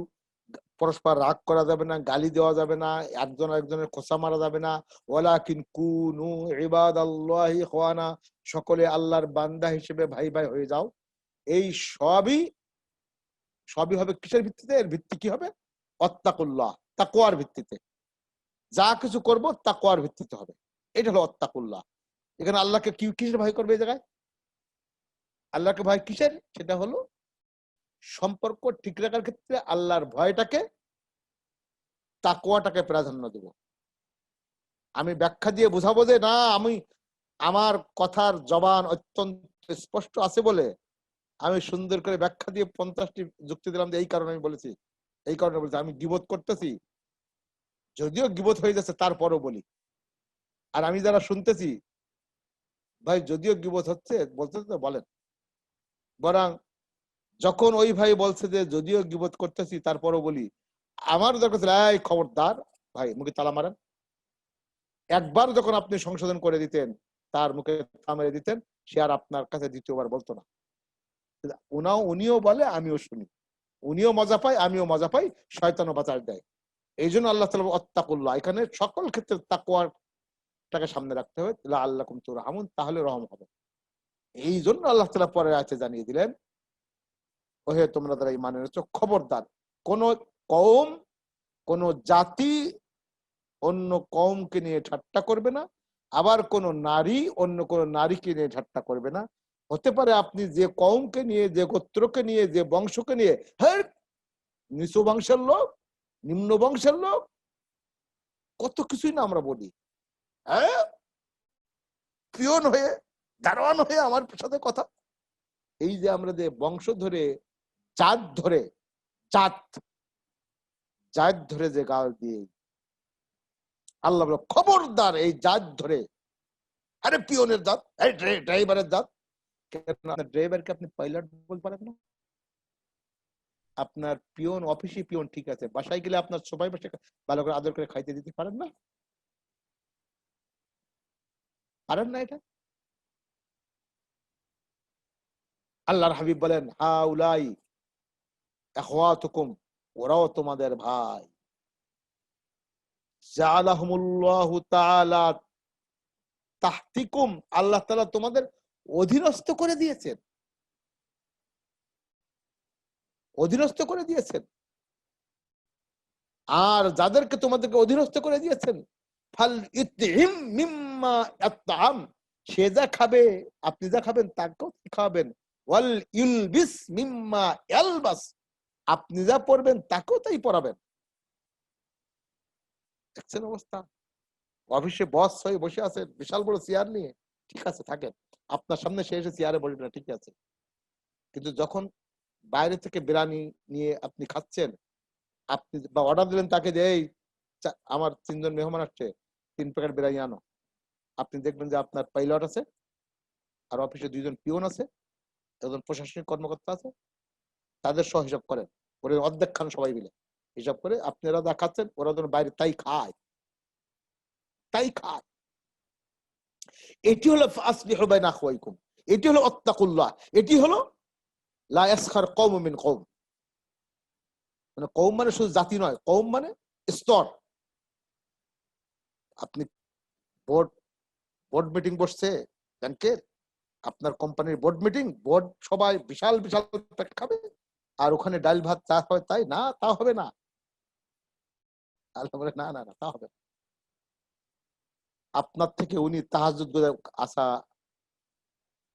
পরস্পর রাগ করা যাবে না, গালি দেওয়া যাবে না, একজন আরেকজনের খোঁচা মারা যাবে না। ওয়ালাকিন কুনু ইবাদাল্লাহি ইখওয়ানা, সকলে আল্লাহর বান্দা হিসেবে ভাই ভাই হয়ে যাও। এই সবই সবই হবে কিসের ভিত্তিতে? এর ভিত্তি কি হবে? অত্তাকুল্লাহ, তাকওয়ার ভিত্তিতে। যা কিছু করব তাকওয়ার ভিত্তিতে হবে। এটা হলো অত্তাকুল্লাহ। এখানে আল্লাহকে কি কিসের ভয় করবে? এই জায়গায় আল্লাহকে ভয় কিসের? সেটা হলো সম্পর্ক ঠিক রাখার ক্ষেত্রে আল্লাহর ভয়টাকে, তাকওয়াটাকে প্রাধান্য দেব। আমি ব্যাখ্যা দিয়ে বুঝাবো যে না, আমি আমার কথার জবান অত্যন্ত স্পষ্ট আছে বলে আমি সুন্দর করে ব্যাখ্যা দিয়ে 50টি যুক্তি দিলাম যে এই কারণে আমি বলেছি, এই কারণে বলছি। আমি গীবত করতেছি, যদিও গীবত হয়ে যাচ্ছে তারপরও বলি। আর আমি যারা শুনতেছি, ভাই যদিও গীবত হচ্ছে বলতে তো বলেন। বরং যখন ওই ভাই বলছে যে যদিও গীবত করতেছি তারপরও বলি, আমার দরকার ছিল এই খবরদার ভাই মুখে তালা মারেন। একবার যখন আপনি সংশোধন করে দিতেন, তার মুখে তালা মেরে দিতেন, সে আর আপনার কাছে দ্বিতীয়বার বলতো না। উনিও বলে আমিও শুনি, উনিও মজা পায় আমিও মজা পাই, শয়তানও বাঁচার দেয়। এই জন্য আল্লাহ তাআলা অত্তাকুল্লাহ, এখানে সকল ক্ষেত্রে তাকওয়াটাকে সামনে রাখতে হবে। লাআল্লাকুম তুরহামুন, তাহলে রহম হবে। এই জন্য আল্লাহ তাআলা পরের আয়াতে জানিয়ে দিলেন, ওহে তোমরা যারা ঈমান এনেছো, খবরদার কোন কওম, কোন জাতি অন্য কওমকে নিয়ে ঠাট্টা করবে না, আবার কোন নারী অন্য কোন নারীকে নিয়ে ঠাট্টা করবে না। হতে পারে আপনি যে কওমকে নিয়ে, যে গোত্রকে নিয়ে, যে বংশকে নিয়ে, হ্যাঁ নিচু বংশের লোক, নিম্ন বংশের লোক, কত কিছুই না আমরা বলি। হ্যাঁ, পিয়ন হয়ে, দারোয়ান হয়ে আমার সাথে কথা। এই যে আমরা যে বংশ ধরে, জাত ধরে, জাত জাত ধরে যে গাল দিয়ে, আল্লাহ বলে খবরদার এই জাত ধরে। আরে পিয়নের জাত, এই ড্রাইভারের জাত। ড্রাইভারকে আপনি পাইলট বলতে পারেন না? আপনার পিয়ন, অফিসে পিয়ন ঠিক আছে, বাসায় গেলে আপনার সবাই বসে ভালো করে আদর করে খাইতে দিতে পারেন না? পারেন না? এটা আল্লাহর হাবিব বলেন হাউলাই ইখওয়াতুকুম, ওরাও তোমাদের ভাই। জাআলাহুমুল্লাহু তাআলা তাহতিকুম, আল্লাহ তাআলা তোমাদের অধীনস্থ করে দিয়েছেন, অধীনস্থ করে দিয়েছেন। আর যাদেরকে তোমাদেরকে অধীনস্থ করে দিয়েছেন, ফাল ইতহিম মিম্মা আতআম, সে যা খাবে আপনি যা খাবেন তাকেও খাওয়াবেন। ওয়াল ইলবিস মিম্মা ইয়ালবাস, আপনি যা পরবেন তাকেও তাই পরাবেন। দেখছেন অবস্থা? অফিসে বস হয়ে বসে আছে বিশাল বড় চেয়ার নিয়ে, ঠিক আছে থাকেন, আপনার সামনে সে এসে চেয়ারে বসবে না, ঠিক আছে। কিন্তু যখন বাইরে থেকে বিরিয়ানি নিয়ে আপনি খাচ্ছেন, আপনি বা অর্ডার দিলেন তাকে যে এই আমার 3 জন মেহমান আসছে, 3 প্যাকেট বিরিয়ানি আনো, আপনি দেখবেন যে আপনার পাইলট আছে, আর অফিসে 2 জন পিয়ন আছে, একজন প্রশাসনিক কর্মকর্তা আছে, তাদের সহ হিসাব করেন, ওরা অর্ধেক খান সবাই মিলে হিসাব করে, আপনারা যা খাচ্ছেন ওরা যেন বাইরে তাই খায়, তাই খায়। এটি হলো ফাসলিহু বাইনা আখওয়াইকুম, এটি হলো আত্তাকুল্লাহ, এটি হলো লা ইয়াসখার কওমুম মিন কওম। মানে কওম মানে শুধু জাতি নয়, কওম মানে স্তর। আপনি বোর্ড বোর্ড মিটিং বসছে ব্যাংকের, আপনার কোম্পানির বোর্ড মিটিং, বোর্ড সবাই বিশাল বিশাল পেট খাবে, আর ওখানে ডাল ভাত চা হয়, তাই না, তা হবে না। আল্লাহ বলে না না না, তা হবে না। আপনার থেকে উনি তাহাজ্জুদ করে আসা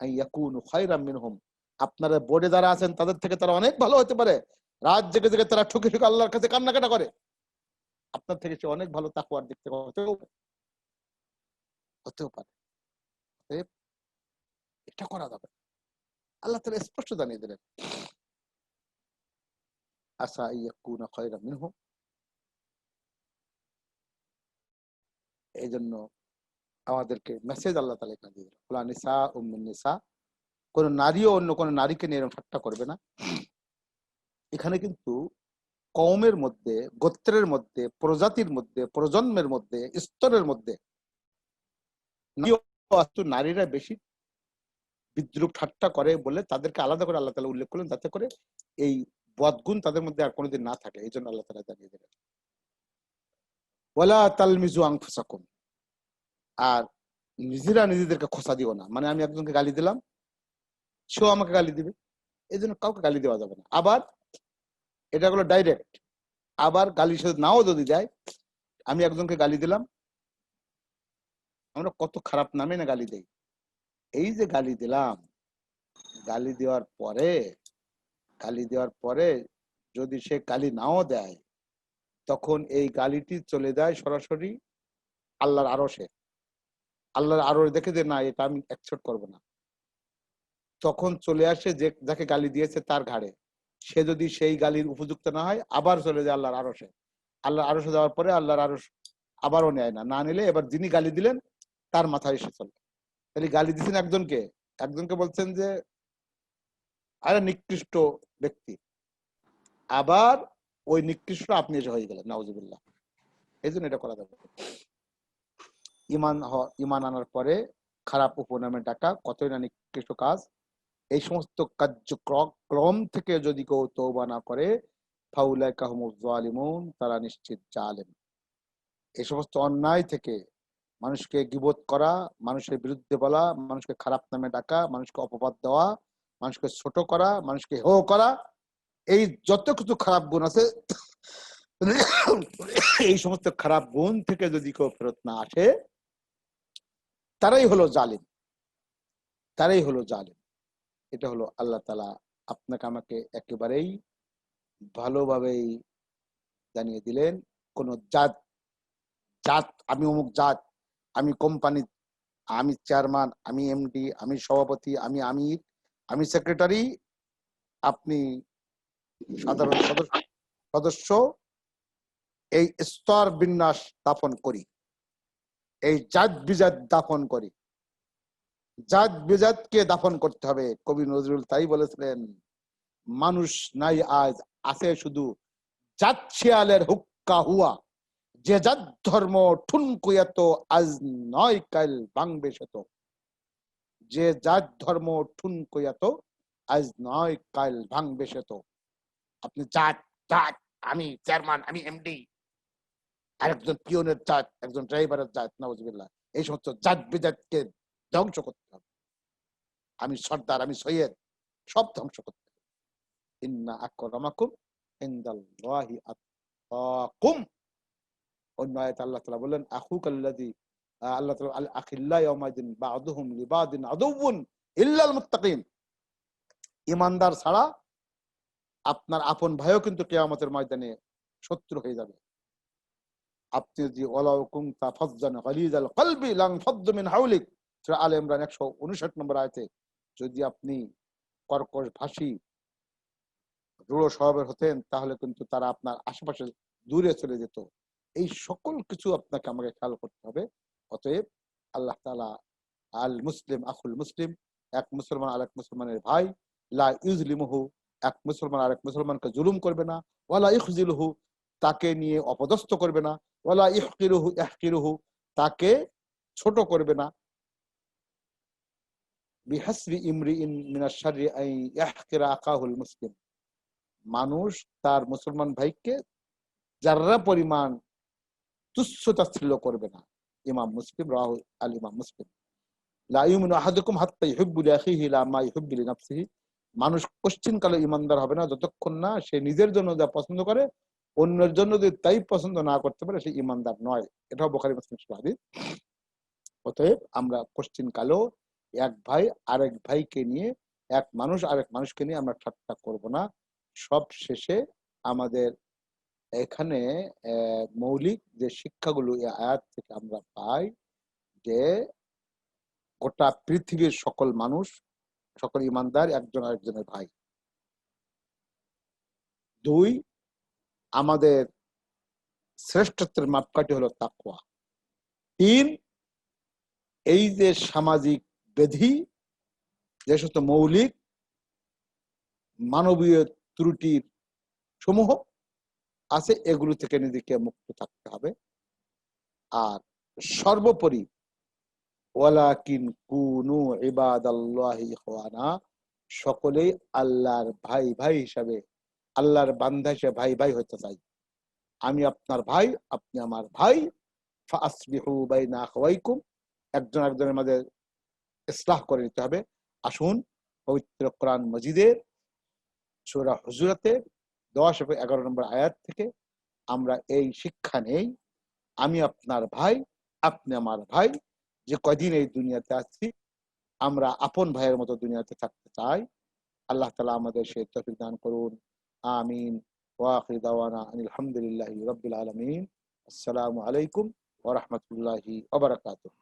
ইয়াকুনু খায়রাম মিনহুম, আপনারা বোর্ডে যারা আছেন তাদের থেকে তারা অনেক ভালো হতে পারে, রাত জেগে জেগে তারা ঠুকে ঠুকে আল্লাহর কাছে কান্নাকাটা করে, আপনার থেকে সে অনেক ভালো তাকওয়ার দিক থেকে হতেও পারে। এটা করা যাবে, আল্লাহ তাআলা স্পষ্ট জানিয়ে দিলেন আসা ইয়াকুনা খায়রাম মিনহুম। এই জন্য আমাদেরকে মেসেজ আল্লাহ তাআলা এখানে দিয়ে দিলেন, ফুলা নিসা উম্মুন নিসা, কোন নারীও অন্য কোন নারীকে নিয়ে এরকম ঠাট্টা করবে না। এখানে কিন্তু কওমের মধ্যে, গোত্রের মধ্যে, প্রজাতির মধ্যে, প্রজন্মের মধ্যে, স্তরের মধ্যে নারীরা বেশি বিদ্রুপ ঠাট্টা করে বলে তাদেরকে আলাদা করে আল্লাহ তাআলা উল্লেখ করলেন, যাতে করে এই বদগুণ তাদের মধ্যে আর কোনোদিন না থাকে। এই জন্য আল্লাহ তাআলা জানিয়ে দিলেন ওয়ালা তালমিজু আনফুসাকুম, আর নিজেরা নিজেদেরকে খোঁচা দিও না। মানে আমি একজনকে গালি দিলাম, সেও আমাকে গালি দিবে, এই জন্য কাউকে গালি দেওয়া যাবে না। আবার এটা হলো ডাইরেক্ট, আবার গালি সে নাও যদি দেয়, আমি একজনকে গালি দিলাম, আমরা কত খারাপ নামে না গালি দেই, এই যে গালি দিলাম, গালি দেওয়ার পরে যদি সে গালি নাও দেয়, তখন এই গালিটি চলে যায় সরাসরি আল্লাহর আরশে। আল্লাহর আরশ দেখে যে না, এটা আমি অ্যাকসেপ্ট করবো না, তখন চলে আসে যে যাকে গালি দিয়েছে তার ঘাড়ে। সে যদি সেই গালির উপযুক্ত না হয়, আবার চলে যায় আল্লাহর আরশে। আল্লাহর আরশে যাওয়ার পরে আল্লাহর আরশ আবারও নেয় না, না নিলে এবার যিনি গালি দিলেন তার মাথায় এসে চলে। তাহলে গালি দিচ্ছেন একজনকে, একজনকে বলছেন যে আরে নিকৃষ্ট ব্যক্তি, আবার ওই নিকৃষ্ট আপনি এসে হয়ে গেলেন, নাউজুবিল্লাহ। এই জন্য এটা করা যাবে। ইমান আনার পরে খারাপ উপনামে ডাকা কতই না নিকৃষ্ট কাজ। এই সমস্ত কার্যক্রম থেকে যদি কেউ তওবা না করে, ফাউলাইকা হুমুজ জালিমুন, তারা নিশ্চিত জালেম। এই সমস্ত অন্যায় থেকে, মানুষকে গীবত করা, মানুষের বিরুদ্ধে বলা, মানুষকে খারাপ নামে ডাকা, মানুষকে অপবাদ দেওয়া, মানুষকে ছোট করা, মানুষকে হেয় করা, এই যত কিছু খারাপ গুণ আছে, এই সমস্ত খারাপ গুণ থেকে যদি কেউ ফেরত না আসে, তারাই হলো জালিম, তারাই হলো জালিম। এটা হলো আল্লাহ তাআলা আপনাকে আমাকে একেবারেই ভালোভাবেই জানিয়ে দিলেন। কোন জাত জাত আমি অমুক জাত, আমি কোম্পানি, আমি চেয়ারম্যান, আমি এমডি, আমি সভাপতি, আমি আমির, আমি সেক্রেটারি, আপনি সাধারণ সদস্য, এই স্তর বিন্যাস দাপন করি, এই জাত বিজাত দাপন করি। জাত বিজাতকে দাফন করতে হবে। কবি নজরুল তাই বলেছিলেন, মানুষ নাই আজ, আছে শুধু জাত শিয়ালের হুক্কা হুয়া, যে জাত ধর্ম ঠুনকুয়াত আজ নয় কাল ভাঙবে সেত। যে জাত ধর্ম ঠুনকুয়াত আজ নয় কাল ভাঙবে সেত। আপনি জাত জাত, আমি চেয়ারম্যান, আমি এমডি, আরেকজন পিয়নের জাত, একজন ড্রাইভারের জাত, নাউজুবিল্লাহ, এই সমস্ত জাত বিজাতকে ধ্বংস করতে হবে। আমি সর্দার, আমি সৈয়দ, সব ধ্বংস করতে হবে। ইন্না আকরামাকুম ইনদাল্লাহি আতকাকুম। অন্য আয়াতে আল্লাহ তাআলা বলেন আখুকাল্লাযী, আল্লাহ তাআলা আল আখিল্লা ইয়াউমাইদিন বা'দুহুম লিবাদিন আদুউন ইল্লাল মুত্তাকিন। ঈমানদার ছাড়া আপনার আপন ভাইও কিন্তু কিয়ামতের ময়দানে শত্রু হয়ে যাবে। আপনি যদি ওয়ালাউ কুনতা ফাজ্জান গালিযাল কলবি লান ফাদ্দু মিন হাওলিক, সূরা আলে ইমরান 159 নম্বর আয়াতে, যদি আপনি কর্কশ ভাষী, রূঢ় স্বভাবের হতেন, তাহলে কিন্তু তারা আপনার আশেপাশে দূরে চলে যেত। এই সকল কিছু আপনাকে আমাকে খেয়াল করতে হবে। অতএব আল্লাহ তাআলা আল মুসলিম আখুল মুসলিম, এক মুসলমান আরেক মুসলমানের ভাই, লা ইউজলিমুহু, এক মুসলমান আরেক মুসলমানকে জুলুম করবে না, ওয়ালা ইখজিলুহু, তাকে নিয়ে অপদস্থ করবে না, ওয়ালা ইহকিরুহু, তাকে ছোট করবে না। বিহাসবি ইমরিইন মিনাশ শাররি আন ইয়াহকিরা আখাহুল মুসলিম, মানুষ তার মুসলমান ভাইকে যাররা পরিমাণ তুচ্ছ তাচ্ছিল্য করবে না। ইমাম মুসলিম, রাহু আল ইমাম মুসলিম। লা ইউমিনু আহাদুকুম হাত্তা ইউহিব্বু লিআখিহি লা মা ইউহিব্বু লিনাফসিহি, মানুষ কোশ্চিনকালে ঈমানদার হবে না যতক্ষণ না সে নিজের জন্য যা পছন্দ করে অন্যের জন্য যদি তাই পছন্দ না করতে পারে সে ঈমানদার নয়। এটাও বুখারী মুসলিমের হাদীস। অতএব আমরা কোশ্চিনকালেও এক ভাই আরেক ভাইকে নিয়ে, এক মানুষ আরেক মানুষকে নিয়ে আমরা ঠাট্টা করব না। সব শেষে আমাদের এখানে মৌলিক যে শিক্ষাগুলো এই আয়াত থেকে আমরা পাই যে গোটা পৃথিবীর সকল মানুষ, সকল ইমানদার একজন আরেকজনের ভাই। 2, আমাদের শ্রেষ্ঠত্বের মাপকাঠি হলো তাকওয়া। 3, এই যে সামাজিক বেধি, যে সমস্ত মৌলিক মানবীয় ত্রুটির সমূহ আছে এগুলো থেকে নিজেকে মুক্ত থাকতে হবে। আর সর্বোপরি ওয়ালাকিন কুনু ইবাদাল্লাহি ইখওয়ানা, সকলেই আল্লাহর ভাই ভাই হিসাবে, আল্লাহর বান্দা হিসেবে ভাই ভাই হতে চাই। আমি আপনার ভাই, আপনি আমার ভাই। ফাসবিহু বাইনা আখওয়াইকুম, একজন একজনের মাঝে ইসলাহ করে নিতে হবে। আসুন পবিত্র কোরআন মজিদের সূরা হুজুরাতের 10 এবং 11 নম্বর আয়াত থেকে আমরা এই শিক্ষা নেই। আমি আপনার ভাই, আপনি আমার ভাই। যে কদিন এই দুনিয়াতে আছি আমরা আপন ভাইয়ের মতো দুনিয়াতে থাকতে চাই। আল্লাহ তাআলা আমাদের সেই তৌফিক দান করুন। আমিন। ওয়া আখিরু দাওয়ানা আনিল হামদুলিল্লাহি রাব্বিল আলামিন। আসসালামু আলাইকুম ওয়া রাহমাতুল্লাহি ওয়া বারাকাতুহু।